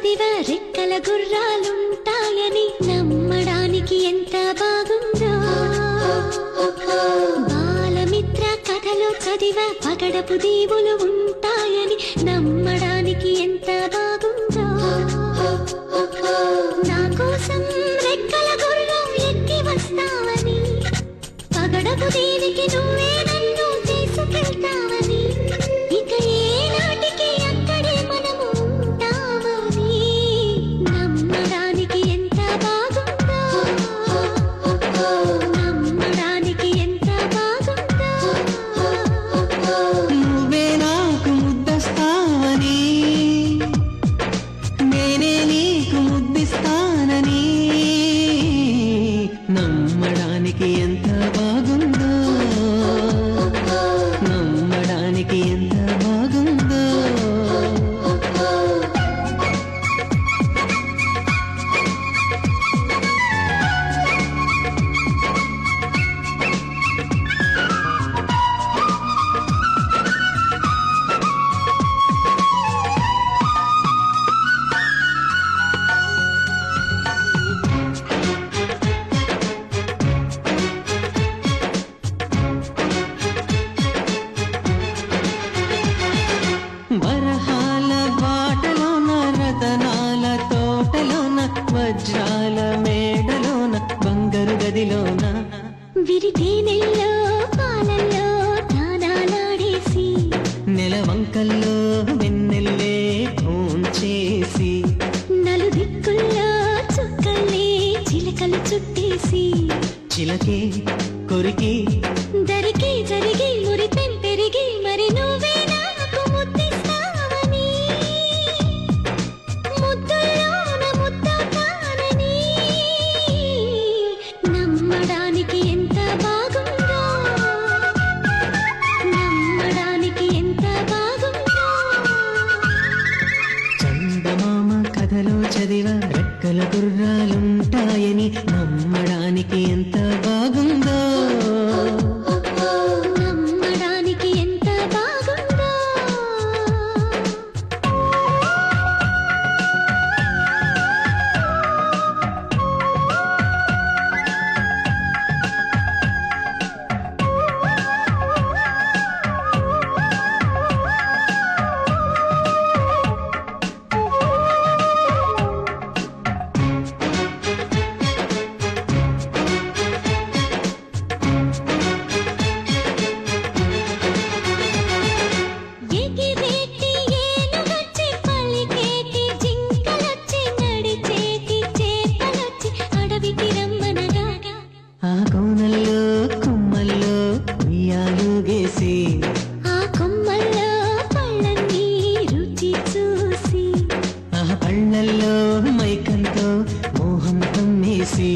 చదివా రెక్కల గుర్రాలుంటాయని నమ్మడానికి ఎంత బాగుందో. బాలమిత్ర కథలో చదివా పగడపు దీవులు ఉంటాయని నమ్మడానికి ఎంత బాగుందో. నా కోసం రెక్కల గుర్రం ఎక్కి వస్తావని, పగడపు దీవికి నువ్వే నన్ను తీసుకెళ్తావని, ఇక ఏనాటికి అక్కడే మనము ఉంటామని నమ్మడానికి ఎంత బాగుందో. నమ్మడానికి ఎంత బాగుందో. నువ్వే నాకు ముద్దస్తావని, నేనే నీకు ముద్దిస్తానని నమ్మడానికి ఎంత బాగుందో. నమ్మడానికి ఎంత బాగుందో. వరహాల బాటలోన, రతనాల తోటలోన, వజ్రాల మేడలోన, బంగారు గదిలోన, విరితేనెల్లో పాలల్లో తానాలాడేసి, నెలవంకల్లో వెన్నెల్లే భోంచేసి, నలుదిక్కుల్లో చుక్కల్లే చిలకలు చుట్టేసి, చిలకే కొరికి దరికి జరిగి మురిపెం పెరిగి మరి నువ్వే నాకు ముద్దిస్తావని, ముద్దుల్లోన ముద్దవుతానని నమ్మడానికి ఎంత బాగుందో. నమ్మడానికి ఎంత బాగుందో. చందమామ కథలో చదివ రెక్కల గుర్రాలుంటాయని నమ్మడానికి ఎంత బాగుందో. నమ్మడానికి ఎంత బాగుందో. ఎగిరేటి ఏనుగొచ్చి, పలికేటి జింకలొచ్చి, నడిచేటి చేపలొచ్చి అడవికి రమ్మనగా, ఆ కోనల్లో కొమ్మల్లో ఉయ్యాలుగేసి, ఆ కొమ్మల్లో పళ్ళన్నీ రుచి చూసి, ఆ పళ్ళల్లో మైకంతో మోహం కమ్మేసి,